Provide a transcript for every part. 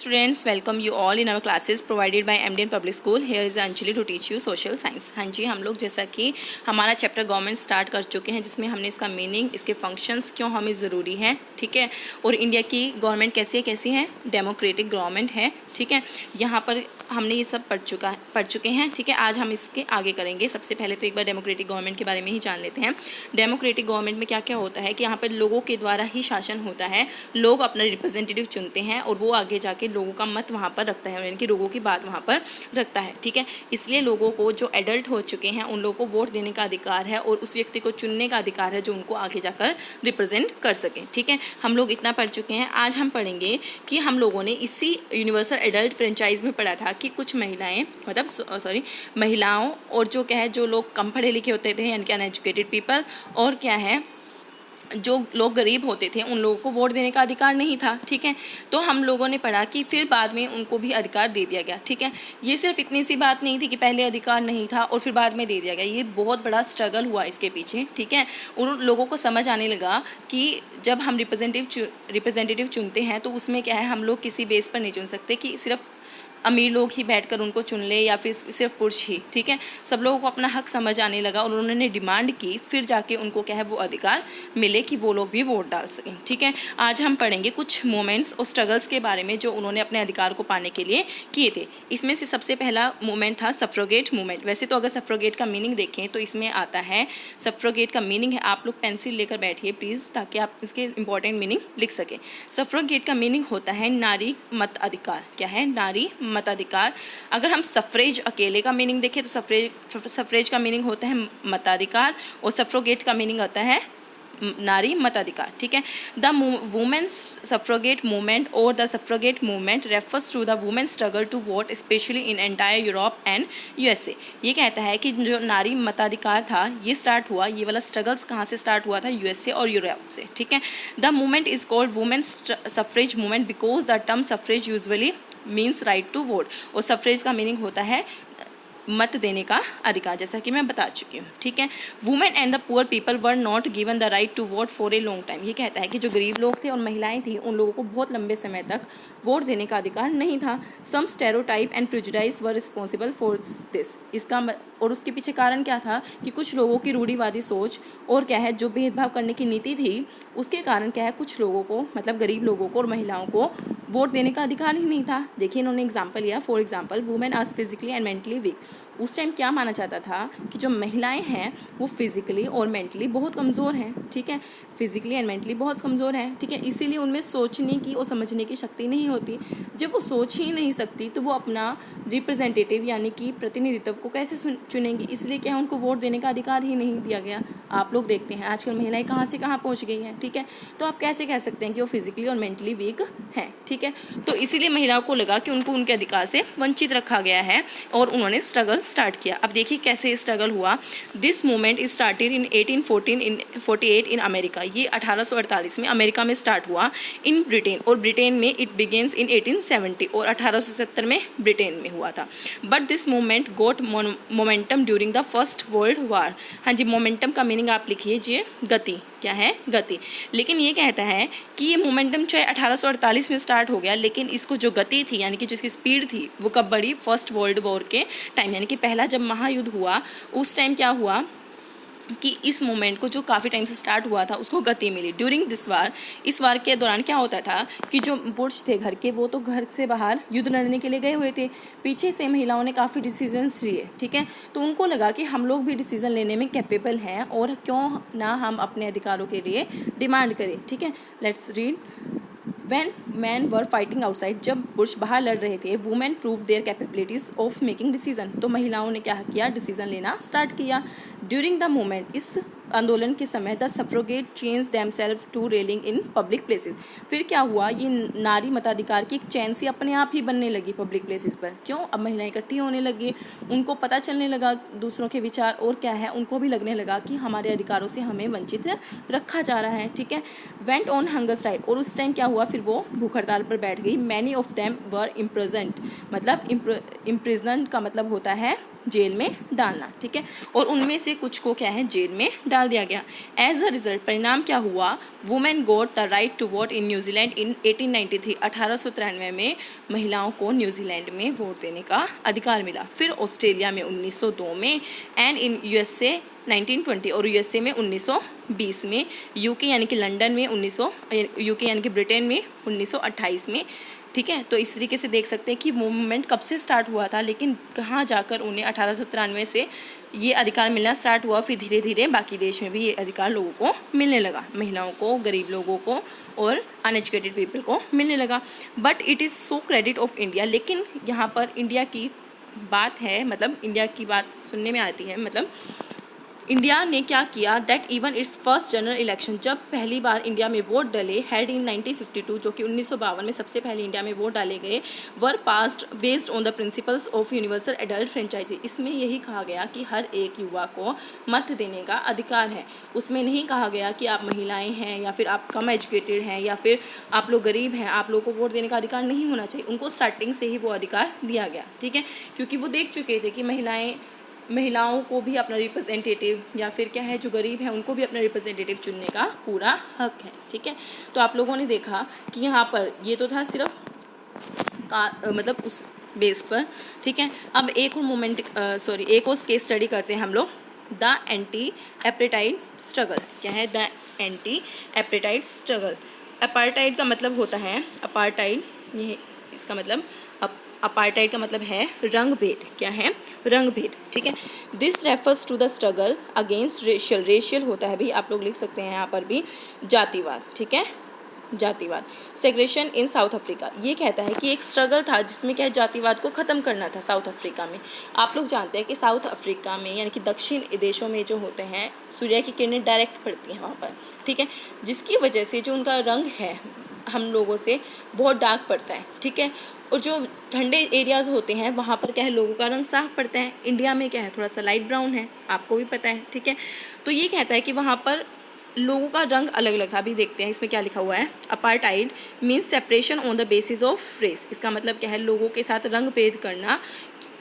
students, welcome you all in our classes provided by MDN Public School. Here is Anjali to teach you social science. हाँ जी, हम लोग जैसा कि हमारा chapter government start कर चुके हैं, जिसमें हमने इसका मीनिंग, इसके फंक्शंस क्यों हमें ज़रूरी है, ठीक है, और इंडिया की गवर्नमेंट कैसी है, डेमोक्रेटिक गवर्नमेंट है, ठीक है। यहाँ पर हमने ये सब पढ़ चुके हैं, ठीक है। आज हम इसके आगे करेंगे। सबसे पहले तो एक बार डेमोक्रेटिक गवर्नमेंट के बारे में ही जान लेते हैं। डेमोक्रेटिक गवर्नमेंट में क्या क्या होता है कि यहाँ पर लोगों के द्वारा ही शासन होता है। लोग अपना रिप्रेजेंटेटिव चुनते हैं और वो आगे जाके लोगों का मत वहाँ पर रखता है, यानी कि लोगों की बात वहाँ पर रखता है, ठीक है। इसलिए लोगों को जो एडल्ट हो चुके हैं उन लोगों को वोट देने का अधिकार है और उस व्यक्ति को चुनने का अधिकार है जो उनको आगे जाकर रिप्रेजेंट कर सके, ठीक है। हम लोग इतना पढ़ चुके हैं। आज हम पढ़ेंगे कि हम लोगों ने इसी यूनिवर्सल एडल्ट फ्रेंचाइज में पढ़ा था कि कुछ महिलाओं और जो क्या है, जो लोग कम पढ़े लिखे होते थे यानी कि अनएजुकेटेड पीपल, और क्या है, जो लोग गरीब होते थे उन लोगों को वोट देने का अधिकार नहीं था, ठीक है। तो हम लोगों ने पढ़ा कि फिर बाद में उनको भी अधिकार दे दिया गया, ठीक है। ये सिर्फ इतनी सी बात नहीं थी कि पहले अधिकार नहीं था और फिर बाद में दे दिया गया। ये बहुत बड़ा स्ट्रगल हुआ इसके पीछे, ठीक है। और लोगों को समझ आने लगा कि जब हम रिप्रेजेंटेटिव चुनते हैं तो उसमें क्या है, हम लोग किसी बेस पर नहीं चुन सकते कि सिर्फ अमीर लोग ही बैठकर उनको चुन ले या फिर सिर्फ पुरुष ही, ठीक है। सब लोगों को अपना हक समझ आने लगा और उन्होंने डिमांड की, फिर जाके उनको क्या है वो अधिकार मिले कि वो लोग भी वोट डाल सकें, ठीक है। आज हम पढ़ेंगे कुछ मोमेंट्स और स्ट्रगल्स के बारे में जो उन्होंने अपने अधिकार को पाने के लिए किए थे। इसमें से सबसे पहला मूवमेंट था सफ्रोगेट मूवमेंट। वैसे तो अगर सफ्रोगेट का मीनिंग देखें तो इसमें आता है, सफ्रोगेट का मीनिंग है, आप लोग पेंसिल लेकर बैठिए प्लीज़ ताकि आप इसके इंपॉर्टेंट मीनिंग लिख सकें। सफ्रोगेट का मीनिंग होता है नारी मत अधिकार। क्या है? नारी मताधिकार। अगर हम सफ्रेज अकेले का मीनिंग देखें तो सफ्रेज का मीनिंग होता है मताधिकार और सफ्रोगेट का मीनिंग होता है नारी मताधिकार, ठीक है। द वुमेन्स सफ्रोगेट मूवमेंट और the suffragette movement refers to the women struggle to vote specially in entire Europe and USA. ये कहता है कि जो नारी मताधिकार था ये स्टार्ट हुआ, ये वाला स्ट्रगल्स कहाँ से स्टार्ट हुआ था? यूएसए और यूरोप से, ठीक है। The movement is called women's suffrage movement because the term suffrage usually means right to vote, और सफ्रेज का मीनिंग होता है मत देने का अधिकार, जैसा कि मैं बता चुकी हूँ, ठीक है। Women and the poor people were not given the right to vote for a long time. ये कहता है कि जो गरीब लोग थे और महिलाएं थी उन लोगों को बहुत लंबे समय तक वोट देने का अधिकार नहीं था। Some stereotype and prejudice were responsible for this. और उसके पीछे कारण क्या था कि कुछ लोगों की रूढ़िवादी सोच और क्या है, जो भेदभाव करने की नीति थी, उसके कारण क्या है, कुछ लोगों को, मतलब गरीब लोगों को और महिलाओं को वोट देने का अधिकार ही नहीं था। देखिए इन्होंने एग्जाम्पल लिया, for example women are physically and mentally weak. उस टाइम क्या माना जाता था कि जो महिलाएं हैं वो फिजिकली और मेंटली बहुत कमज़ोर हैं, ठीक है। फिजिकली एंड मेंटली बहुत कमज़ोर हैं, ठीक है। इसीलिए उनमें सोचने की और समझने की शक्ति नहीं होती। जब वो सोच ही नहीं सकती तो वो अपना रिप्रेजेंटेटिव यानी कि प्रतिनिधित्व को कैसे चुनेंगी? इसलिए क्या है, उनको वोट देने का अधिकार ही नहीं दिया गया। आप लोग देखते हैं आजकल महिलाएं कहाँ से कहाँ पहुँच गई हैं, ठीक है। तो आप कैसे कह सकते हैं कि वो फिजिकली और मेंटली वीक हैं, ठीक है। तो इसीलिए महिलाओं को लगा कि उनको उनके अधिकार से वंचित रखा गया है और उन्होंने स्ट्रगल स्टार्ट किया। अब देखिए कैसे स्ट्रगल हुआ। This movement is started in 1848 in America. ये 1848 में अमेरिका में स्टार्ट हुआ। इन ब्रिटेन, और ब्रिटेन में इट बिगेन्स इन 1870, और 1870 में ब्रिटेन में हुआ था। But this movement got momentum during the first world war. हाँ जी, मोमेंटम का मीनिंग आप लिखिए, गति। क्या है? गति। लेकिन ये कहता है कि ये मोमेंटम चाहे 1848 में स्टार्ट हो गया, लेकिन इसको जो गति थी यानी कि जिसकी स्पीड थी वो कब बढ़ी? फर्स्ट वर्ल्ड वॉर के टाइम, यानी कि पहला जब महायुद्ध हुआ उस टाइम क्या हुआ कि इस मूवमेंट को जो काफ़ी टाइम से स्टार्ट हुआ था उसको गति मिली। ड्यूरिंग दिस वार, इस वार के दौरान क्या होता था कि जो पुरुष थे घर के वो तो घर से बाहर युद्ध लड़ने के लिए गए हुए थे, पीछे से महिलाओं ने काफ़ी डिसीजंस लिए, ठीक है। तो उनको लगा कि हम लोग भी डिसीजन लेने में कैपेबल हैं और क्यों ना हम अपने अधिकारों के लिए डिमांड करें, ठीक है। Let's read. When men were fighting outside, जब पुरुष बाहर लड़ रहे थे, women proved their capabilities of making decision। तो महिलाओं ने क्या किया? डिसीजन लेना स्टार्ट किया। ड्यूरिंग द मूवमेंट, इस आंदोलन के समय, the suffragette change themselves to railing in public places. फिर क्या हुआ? ये नारी मताधिकार की एक चैन सी अपने आप ही बनने लगी पब्लिक प्लेसेस पर। क्यों? अब महिलाएं इकट्ठी होने लगी, उनको पता चलने लगा दूसरों के विचार, और क्या है, उनको भी लगने लगा कि हमारे अधिकारों से हमें वंचित रखा जा रहा है, ठीक है। वेंट ऑन हंगर स्ट्राइक, और उस टाइम क्या हुआ? फिर वो भूख हड़ताल पर बैठ गई। Many of them were imprisoned, मतलब इम्प्रिजन्ड का मतलब होता है जेल में डालना, ठीक है। और उनमें से कुछ को क्या है, जेल में डाल दिया गया। एज अ रिजल्ट परिणाम क्या हुआ, women got the right to vote in New Zealand in 1893, 1893 में महिलाओं को न्यूजीलैंड में वोट देने का अधिकार मिला। फिर ऑस्ट्रेलिया में 1902 में, एंड इन यूएसए 1920 और यूएसए में 1920 में, यूके यानी कि लंदन में यूके यानी कि ब्रिटेन में 1928 में, ठीक है। तो इस तरीके से देख सकते हैं कि मूवमेंट कब से स्टार्ट हुआ था, लेकिन कहाँ जाकर उन्हें 1893 से ये अधिकार मिलना स्टार्ट हुआ। फिर धीरे धीरे बाकी देश में भी ये अधिकार लोगों को मिलने लगा, महिलाओं को, गरीब लोगों को और अनएजुकेटेड पीपल को मिलने लगा। But it is so credit of India, लेकिन यहाँ पर इंडिया की बात है, मतलब इंडिया की बात सुनने में आती है, मतलब इंडिया ने क्या किया, that even it's first general election, जब पहली बार इंडिया में वोट डले, हेड इन 1952, जो कि 1952 में सबसे पहले इंडिया में वोट डाले गए, were passed based on the principles of universal adult franchise. इसमें यही कहा गया कि हर एक युवा को मत देने का अधिकार है। उसमें नहीं कहा गया कि आप महिलाएं हैं या फिर आप कम एजुकेटेड हैं या फिर आप लोग गरीब हैं, आप लोगों को वोट देने का अधिकार नहीं होना चाहिए। उनको स्टार्टिंग से ही वो अधिकार दिया गया, ठीक है, क्योंकि वो देख चुके थे कि महिलाओं को भी अपना रिप्रेजेंटेटिव या फिर क्या है, जो गरीब है उनको भी अपना रिप्रेजेंटेटिव चुनने का पूरा हक है, ठीक है। तो आप लोगों ने देखा कि यहाँ पर ये तो था सिर्फ मतलब उस बेस पर, ठीक है। अब एक और एक और केस स्टडी करते हैं हम लोग, द एंटी एपरेटाइड स्ट्रगल। क्या है, द एंटी एपरेटाइड स्ट्रगल। अपार्टाइड का मतलब होता है, अपार्टाइड, ये इसका मतलब अपार्टाइड का मतलब है रंग भेद। क्या है, रंग भेद, ठीक है। This refers to the struggle against racial, racial होता है भी, आप लोग लिख सकते हैं यहाँ पर भी जातिवाद, ठीक है, जातिवाद। सेग्रेशन इन साउथ अफ्रीका, ये कहता है कि एक स्ट्रगल था जिसमें क्या जातिवाद को ख़त्म करना था साउथ अफ्रीका में। आप लोग जानते हैं कि साउथ अफ्रीका में यानी कि दक्षिण देशों में जो होते हैं, सूर्य की किरणें डायरेक्ट पड़ती हैं वहाँ पर, ठीक है, जिसकी वजह से जो उनका रंग है हम लोगों से बहुत डार्क पड़ता है, ठीक है। और जो ठंडे एरियाज़ होते हैं वहाँ पर क्या है, लोगों का रंग साफ पड़ता है। इंडिया में क्या है, थोड़ा सा लाइट ब्राउन है, आपको भी पता है, ठीक है। तो ये कहता है कि वहाँ पर लोगों का रंग अलग अलग था। अभी देखते हैं इसमें क्या लिखा हुआ है। Apartheid means separation on the basis of race. इसका मतलब क्या है, लोगों के साथ रंग भेद करना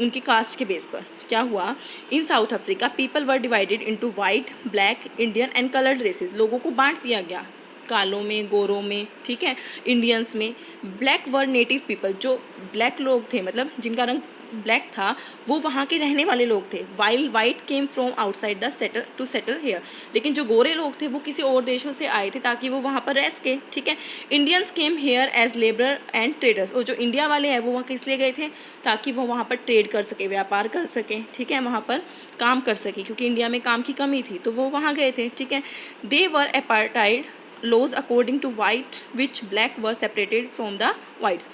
उनकी कास्ट के बेस पर। क्या हुआ, in South Africa people were divided into white, black, Indian and coloured races. लोगों को बांट दिया गया, कालों में, गोरों में, ठीक है, इंडियंस में। ब्लैक वर नेटिव पीपल, जो ब्लैक लोग थे, मतलब जिनका रंग ब्लैक था, वो वहाँ के रहने वाले लोग थे। While white came from outside the settle here. लेकिन जो गोरे लोग थे वो किसी और देशों से आए थे ताकि वो वहाँ पर रह सके, ठीक है। Indians came here as labour and traders. और जो इंडिया वाले हैं वो वहाँ किस लिए गए थे, ताकि वो वहाँ पर ट्रेड कर सके, व्यापार कर सके, ठीक है, वहाँ पर काम कर सके, क्योंकि इंडिया में काम की कमी थी तो वो वहाँ गए थे, ठीक है। They were apartheid laws according to white which black were separated from the whites.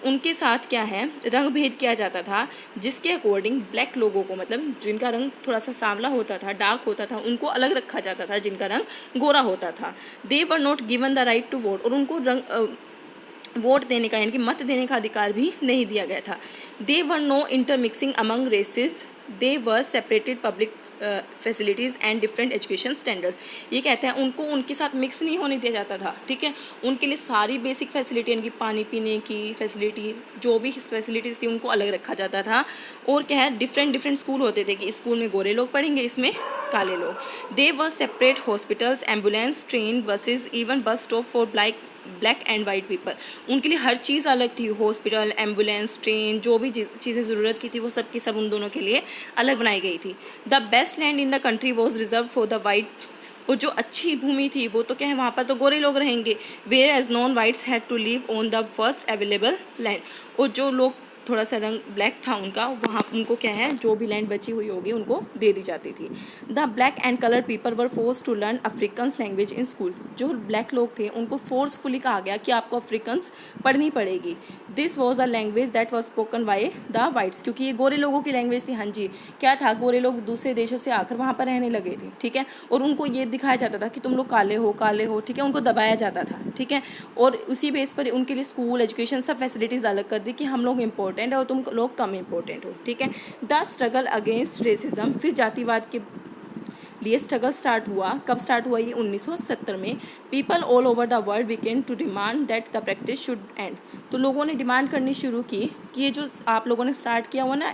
उनके साथ क्या है, रंग भेद किया जाता था, जिसके अकॉर्डिंग ब्लैक लोगों को, मतलब जिनका रंग थोड़ा सा सांवला होता था, डार्क होता था, उनको अलग रखा जाता था जिनका रंग गोरा होता था। They were not given the right to vote. और उनको वोट देने का यानी कि मत देने का अधिकार भी नहीं दिया गया था। They were no intermixing among races, they were separated public facilities and different education standards. ये कहते हैं उनको उनके साथ मिक्स नहीं होने दिया जाता था, ठीक है। उनके लिए सारी बेसिक फैसिलिटी यानी कि पानी पीने की फैसिलिटी, जो भी फैसिलिटीज़ थी उनको अलग रखा जाता था। और क्या है, डिफरेंट स्कूल होते थे कि स्कूल में गोरे लोग पढ़ेंगे, इसमें काले लोग। They were separate hospitals, ambulance, train, buses, even bus stop for black and white people. उनके लिए हर चीज़ अलग थी, हॉस्पिटल, एम्बुलेंस, ट्रेन, जो भी चीज़ें ज़रूरत की थी वो सब की सब उन दोनों के लिए अलग बनाई गई थी। The best land in the country was reserve for the white. और जो अच्छी भूमि थी वो तो क्या है, वहाँ पर तो गोरे लोग रहेंगे। Whereas non whites had to live on the first available land. और जो लोग थोड़ा सा रंग ब्लैक था उनका, वहाँ उनको क्या है, जो भी लैंड बची हुई होगी उनको दे दी जाती थी। The black and coloured people were force to learn Afrikaans language in school. जो ब्लैक लोग थे उनको फोर्सफुली कहा गया कि आपको अफ्रीकन्स पढ़नी पड़ेगी। This was a language that was spoken by the whites. क्योंकि ये गोरे लोगों की लैंग्वेज थी। हाँ जी, क्या था, गोरे लोग दूसरे देशों से आकर वहाँ पर रहने लगे थे, ठीक है। और उनको ये दिखाया जाता था कि तुम लोग काले हो, ठीक है, उनको दबाया जाता था, ठीक है। और उसी बेस पर उनके लिए स्कूल, एजुकेशन, सब फैसिलिटीज़ अलग कर दी कि हम लोग इंपॉर्टेंट है और तुम लोग कम इंपॉर्टेंट हो, ठीक है। द स्ट्रगल अगेंस्ट रेसिज्म, फिर जातिवाद के लिए स्ट्रगल स्टार्ट हुआ। कब स्टार्ट हुआ ये? 1970 में। People all over the world began to demand that the practice should end. तो लोगों ने डिमांड करनी शुरू की कि ये जो आप लोगों ने स्टार्ट किया हुआ ना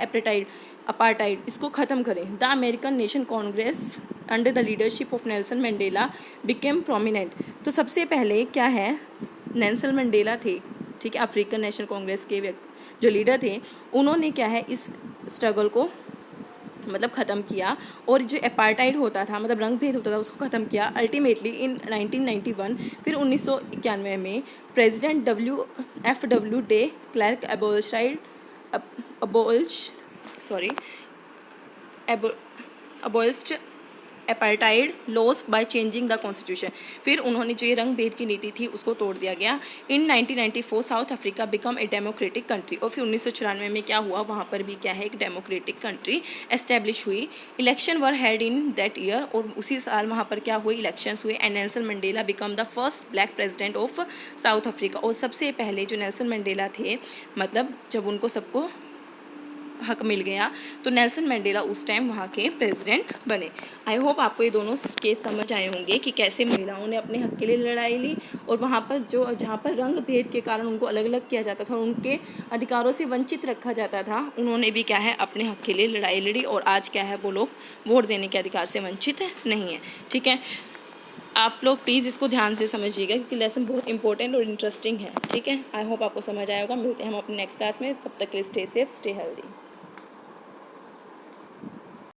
अपार्टाइड, इसको ख़त्म करें। The American nation Congress under the leadership of Nelson Mandela became prominent. तो सबसे पहले क्या है, नेल्सन मंडेला थे, ठीक है, अफ्रीकन नेशनल कांग्रेस के जो लीडर थे, उन्होंने क्या है इस स्ट्रगल को मतलब ख़त्म किया और जो अपार्टाइड होता था, मतलब रंग भेद होता था, उसको ख़त्म किया। अल्टीमेटली इन 1991 फिर 1991 में president FW de Klerk abolished apartheid laws by changing the constitution. फिर उन्होंने जो ये रंग भेद की नीति थी उसको तोड़ दिया गया। इन 1994 south Africa become a democratic country. और फिर 1994 में क्या हुआ, वहाँ पर भी क्या है एक डेमोक्रेटिक कंट्री एस्टेब्लिश हुई। Election were held in that year, और उसी साल वहाँ पर क्या हुए, इलेक्शंस हुए। And Nelson Mandela become the first black president of south Africa. और सबसे पहले जो नेल्सन मंडेला थे, मतलब जब उनको सबको हक मिल गया तो नेल्सन मंडेला उस टाइम वहाँ के प्रेसिडेंट बने। आई होप आपको ये दोनों केस समझ आए होंगे कि कैसे महिलाओं ने अपने हक के लिए लड़ाई ली, और वहाँ पर जहाँ पर रंग भेद के कारण उनको अलग अलग किया जाता था और उनके अधिकारों से वंचित रखा जाता था, उन्होंने भी क्या है अपने हक के लिए लड़ाई लड़ी, और आज क्या है वो लोग वोट देने के अधिकार से वंचित नहीं है। ठीक है, आप लोग प्लीज़ इसको ध्यान से समझिएगा क्योंकि लेसन बहुत इंपॉर्टेंट और इंटरेस्टिंग है। ठीक है, आई होप आपको समझ आएगा। मिलते हैं हम अपने नेक्स्ट क्लास में, तब तक के लिए स्टे सेफ, स्टे हेल्दी।